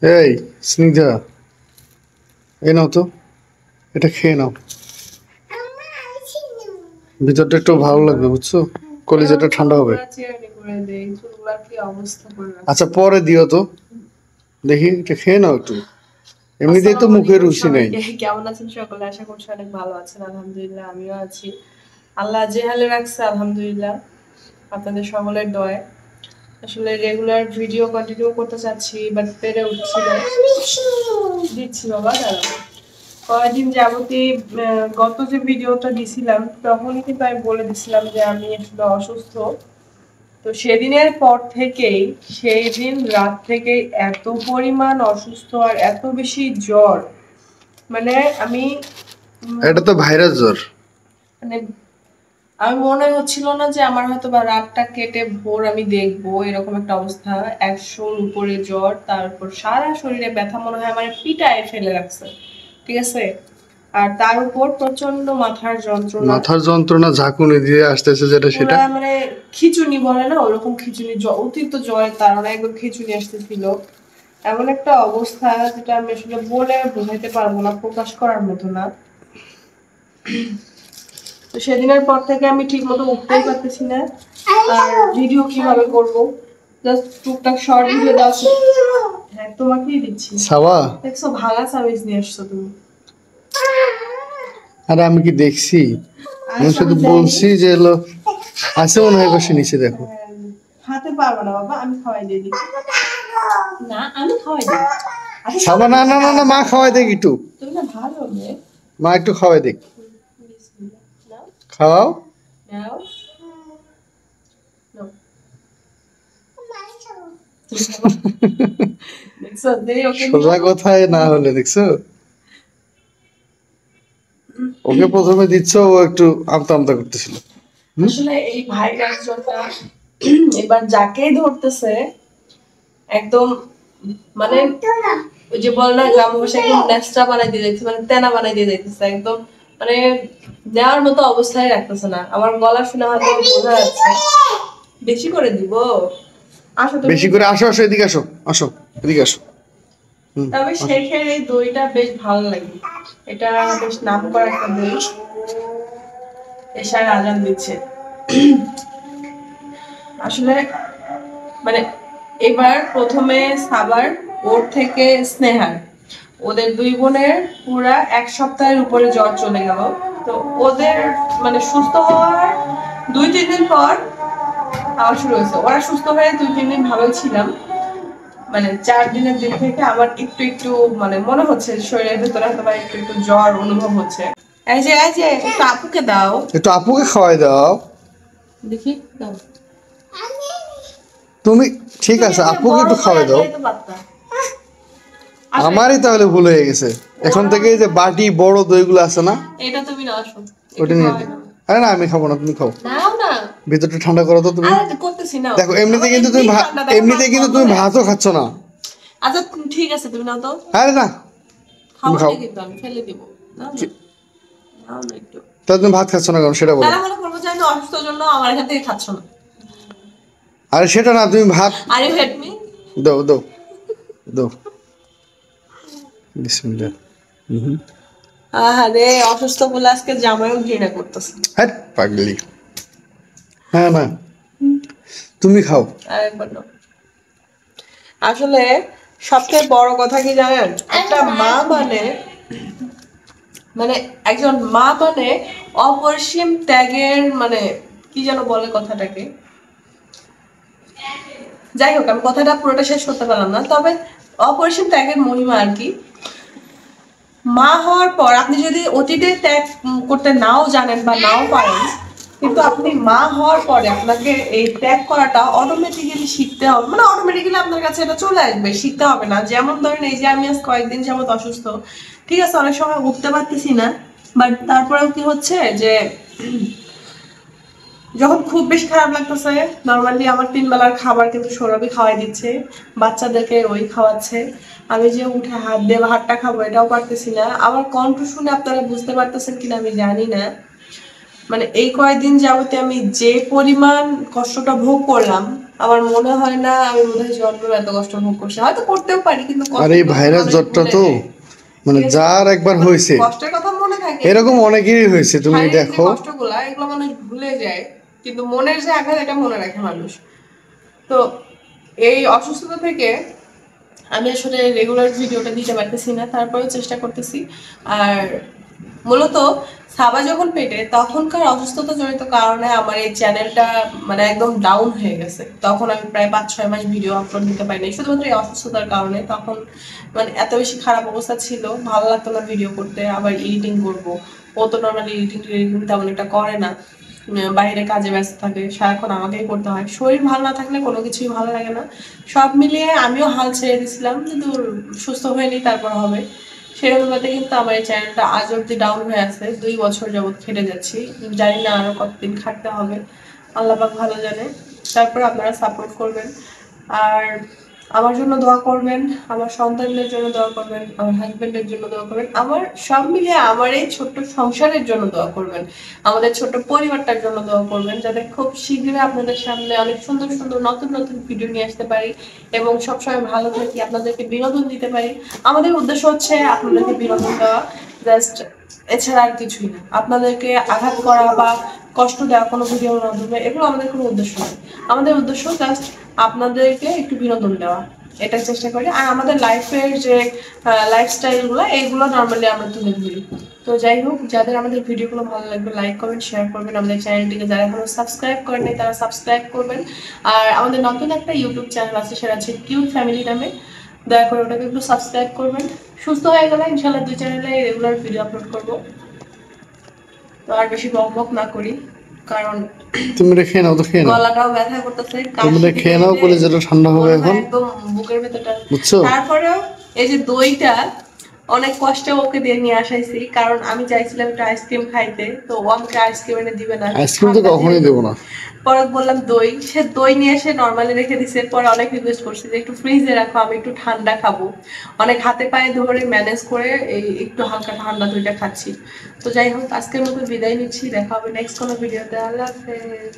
এই স্নিগ্ধা, এই নাও তো, এটা খেয়ে নাও, ভিতরটা একটু ভালো লাগবে, বুঝছো? কলিজাটা ঠান্ডা হবে। আচ্ছা পরে দিও তো, দেখি এটা খেয়ে নাও একটু, এমনিতেই তো মুখে রুচি নেই। কেমন আছেন সকলে? আশা করছি অনেক ভালো আছেন। আলহামদুলিল্লাহ আমিও আছি। আল্লাহ যে হালে রাখছে আলহামদুলিল্লাহ, আপনাদের সকলের দোয়ায়। আসলে রেগুলার ভিডিও কন্টিনিউ করতে চাচ্ছি, বাট পেরে উঠছি না। দিচ্ছি বাবা, দাঁড়াও। কয়েকদিন যাবতীয় গত যে ভিডিওটা দিছিলাম তখনই কিন্তু আমি বলে দিছিলাম যে আমি আসলে অসুস্থ। তো সেদিনের পর থেকেই, সেই দিন রাত থেকে এত পরিমাণ অসুস্থ আর এত বেশি জ্বর, মানে আমি এটা তো ভাইরাস জ্বর। মানে আমি মনে হচ্ছিল না যে আমার হয়তো বা রাতটা কেটে ভোর আমি দেখবো, এরকম একটা অবস্থা। 100-র উপরে জ্বর, তারপর সারা শরীরে ব্যথা, মনে হয় আমার পিটায় ফেলে রাখছে, ঠিক আছে। আর তার উপর প্রচন্ড মাথার যন্ত্রণা ঝাঁকুনি দিয়ে আসতেছে, যেটা সেটা মানে খিচুনি বলে না, ওরকম খিচুনি, অতিরিক্ত জ্বরের কারণে একদম খিচুনি আসতেছিল। এমন একটা অবস্থা যেটা আমি আসলে বলে বোঝাইতে পারবো না, প্রকাশ করার মতো না। তো সেদিনের পর থেকে আমি ঠিক মতো উঠতেই পারতেছি না, আর ভিডিও কিভাবে করব, জাস্ট টুকটাক শর্ট ভিডিও দাও। হ্যাঁ তোমাকেই দিচ্ছি। সাবা দেখছো ভাঙা সামিজ নিয়ে আসছো তুমি। আরে আমি কি দেখছি? আমি শুধু বলছি যে এলো আছে মনে হয় বসে নিচে, দেখো। হাতে পারবো না বাবা, আমি খাওয়াই দিয়ে দিচ্ছি। না আমি খাওয়াই দিই। সাবা না না না না, মা খাওয়াই দেখ একটু, তুমি না ভালো মেয়ে, মা একটু খাওয়াই দেখ। খাও। নাও সোজা কথায় না হলে দেখছো, ওকে প্রথমে দিচ্ছ, ও একটু আমতা আমতা করতেছিল। আসলে এই ভাইরাস জ্বরটা এবার যাকেই ধরতেছে একদম, মানে ওই যে বল না গ্রাম ভাষায় একদম ন্যাস্টা বানাই দিয়ে যাচ্ছে, মানে তেনা বানাই দিয়ে যাইতেছে একদম, মানে নেওয়ার মতো অবস্থায় রাখতেছে না। আমার গলা শুনে হয়তো বোঝা যাচ্ছে। বেশি করে দিব, আসো তুমি বেশি করে আসো, আসো এদিকে আসো, আসো এদিকে আসো। তবে শেখের এই দইটা বেশ ভালো লাগে, এটা বেশ নাম করা একটা দই। এশার আজান দিচ্ছে। আসলে মানে এবার প্রথমে সাবার, ওর থেকে স্নেহার, ওদের দুই বোনের পুরা 1 সপ্তাহের উপরে জ্বর চলে গেল। তো ওদের মানে সুস্থ হওয়ার 2-3 দিন পর আবার শুরু হয়েছে। ওরা সুস্থ হয়ে 2-3 দিন ভালোই ছিলাম, মানে 4 দিনের দিন থেকে আমার একটু একটু মানে মনে হচ্ছে শরীরের ভিতরে হয়তো বা একটু একটু জ্বর অনুভব হচ্ছে। এই যে একটু আপুকে দাও, একটু আপুকে খাওয়াই দাও, দেখি দাও তুমি। ঠিক আছে, আপুকে একটু খাওয়াই দাও। আমারই তাহলে ভুল হয়ে গেছে। এখন থেকে যে বাটি বড় দইগুলো আছে না, এটা তুমি নাও, আসো ওটা নিয়ে দিই। আরে না আমি খাবো না, তুমি খাও। নাও না, ভিতরটা ঠান্ডা করো তো তুমি। আরে করতেছি না। দেখো এমনিতে কিন্তু তুমি ভাতও খাচ্ছ না। আচ্ছা ঠিক আছে তুমি নাও তো। আরে না খাও না, কিন্তু আমি ফেলে দিব। নাও না, নাও না একটু। তাহলে তুমি ভাত খাচ্ছ না কেন সেটা বলো। তাহলে মনে করবো যে আমি অসুস্থর জন্য আমার এখান থেকে খাচ্ছ না। আরে সেটা না, তুমি ভাত। আর ইউ হেট মি। দাও দাও দাও, বিসমিল্লাহ। আরে অসুস্থ বলে আজকে জামাইও ঘৃণা করতেছে। হ্যাঁ পাগলি। হ্যাঁ না, তুমি খাও। আরেকবার নাও। আসলে সবচেয়ে বড় কথা কি জানেন, একটা মা মানে মানে একজন মা মানে অপরিসীম ত্যাগের, মানে কি যেন বলে কথাটাকে, যাই হোক আমি কথাটা পুরোটা শেষ করতে পারলাম না, তবে অপরিসীম ত্যাগের মহিমা আর কি। মা হওয়ার পর আপনি যদি অতীতে ত্যাগ করতে নাও জানেন বা নাও পারেন, কিন্তু আপনি মা হওয়ার পরে আপনাকে এই ত্যাগ করাটা অটোমেটিক্যালি শিখতে হবে, মানে অটোমেটিক্যালি আপনার কাছে এটা চলে আসবে, শিখতে হবে না। যেমন ধরেন এই যে আমি আজ কয়েকদিন যাবত অসুস্থ, ঠিক আছে অনেক সময় উঠতে পারতেছি না, বাট তারপরেও কি হচ্ছে যে যখন খুব বেশি খারাপ লাগতেছে, নর্মালি আমার 3 বেলার খাবার কিন্তু সৌরভই খাওয়াই দিচ্ছে, বাচ্চাদেরকে ওই খাওয়াচ্ছে। আমি যে উঠে হাত দিয়ে ভাতটা খাবো এটাও পারতেছি না। আমার কণ্ঠ শুনে আপনারা বুঝতে পারতেছেন কিনা আমি জানি না, মানে এই কয়েকদিন যাবতে আমি যে পরিমাণ কষ্টটা ভোগ করলাম, আমার মনে হয় না আমি বোধহয় জন্মেও এত কষ্ট ভোগ করছি, হয়তো করতেও পারি কিন্তু আর এই ভাইরাস জ্বরটা তো মানে যার একবার হয়েছে কষ্টের কথা মনে থাকে, এরকম অনেকেরই হয়েছে, তুমি শারীরিক যে দেখো। কষ্টগুলা এগুলো মানুষ ভুলে যায়, কিন্তু মনের যে আঘাত এটা মনে রাখে মানুষ। তো এই অসুস্থতা থেকে আমি আসলে রেগুলার ভিডিওটা দিতে পারতেছি না, তারপরেও চেষ্টা করতেছি। আর মূলত সাবা যখন পেটে তখনকার অসুস্থতা জনিত কারণে আমার এই চ্যানেলটা মানে একদম ডাউন হয়ে গেছে। তখন আমি প্রায় 5-6 মাস ভিডিও আপলোড দিতে পারিনি শুধুমাত্র এই অসুস্থতার কারণে। তখন মানে এত বেশি খারাপ অবস্থা ছিল, ভালো লাগতো না ভিডিও করতে, আবার এডিটিং করবো। ও তো নর্মালি এডিটিং তেমন একটা করে না, বাইরে কাজে ব্যস্ত থাকে, সারাক্ষণ আমাকেই করতে হয়। শরীর ভালো না থাকলে কোনো কিছুই ভালো লাগে না। সব মিলিয়ে আমিও হাল ছেড়ে দিয়েছিলাম, কিন্তু সুস্থ হয়নি, তারপর হবে। সেই অনুপাতে কিন্তু আমার এই চ্যানেলটা আজ অব্দি ডাউন হয়ে আছে। 2 বছর যাবত খেটে যাচ্ছি, জানি না আরো কতদিন খাটতে হবে, আল্লাহ পাক ভালো জানে। তারপর আপনারা সাপোর্ট করবেন, আর আমার জন্য দোয়া করবেন, আমার সন্তানদের জন্য দোয়া করবেন, আমার হাজবেন্ডের জন্য দোয়া করবেন, আমার সব মিলিয়ে আমার এই ছোট্ট সংসারের জন্য দোয়া করবেন, আমাদের ছোট্ট পরিবারটার জন্য দোয়া করবেন, যাতে খুব শীঘ্রই আপনাদের সামনে অনেক সুন্দর সুন্দর নতুন নতুন ভিডিও নিয়ে আসতে পারি এবং সবসময় ভালো থাকি, আপনাদেরকে বিনোদন দিতে পারি। আমাদের উদ্দেশ্য হচ্ছে আপনাদেরকে বিনোদন দেওয়া, জাস্ট এছাড়া আর কিছুই না। আপনাদেরকে আঘাত করা বা কষ্ট দেওয়া কোনো ভিডিওর মাধ্যমে এগুলো আমাদের কোনো উদ্দেশ্য নয়। আমাদের উদ্দেশ্য জাস্ট আপনাদেরকে একটু বিনোদন দেওয়া, এটা চেষ্টা করি। আর আমাদের লাইফের যে লাইফস্টাইলগুলো এইগুলো নর্মালি আমরা তুলে ধরি। তো যাই হোক, যাদের আমাদের ভিডিওগুলো ভালো লাগবে লাইক করবেন, শেয়ার করবেন। আমাদের চ্যানেলটিকে যারা এখনো সাবস্ক্রাইব করেনি তারা সাবস্ক্রাইব করবেন। আর আমাদের নতুন একটা ইউটিউব চ্যানেল আছে, সেটা হচ্ছে কিউট ফ্যামিলি নামে, দয়া করে ওটাকে একটু সাবস্ক্রাইব করবেন। সুস্থ হয়ে গেলে ইনশাল্লাহ 2 চ্যানেলে রেগুলার ভিডিও আপলোড করবো। তো আর বেশি বক না করি, কারণ তুমি রেখে নাও, তো খেয়ে নাও, গলাটাও ব্যথা করতেছে, তুমি খেয়ে নাও, করে যেটা ঠান্ডা হবে এখন, একদম বুকের ভেতরটা। বুঝছো? তারপরেও এই যে দইটা অনেক কষ্টে ওকে দিয়ে নিয়ে আসাইছি, কারণ আমি চাইছিলাম একটা আইসক্রিম খাইতে, তো ও আমাকে আইসক্রিম এনে দিবে না, আইসক্রিম তো কখনোই দেবো না। পরে বললাম দই, সে দই নিয়ে এসে নর্মালি রেখে দিছে। পরে অনেক রিকোয়েস্ট করছে যে একটু ফ্রিজে রাখো, আমি একটু ঠান্ডা খাবো। অনেক হাতে পায়ে ধরে ম্যানেজ করে এই একটু হালকা ঠান্ডা দইটা খাচ্ছি। তো যাই হোক, আজকের মতো বিদায় নিচ্ছি, দেখা হবে নেক্সট কোনো ভিডিওতে। আল্লাহ হাফেজ।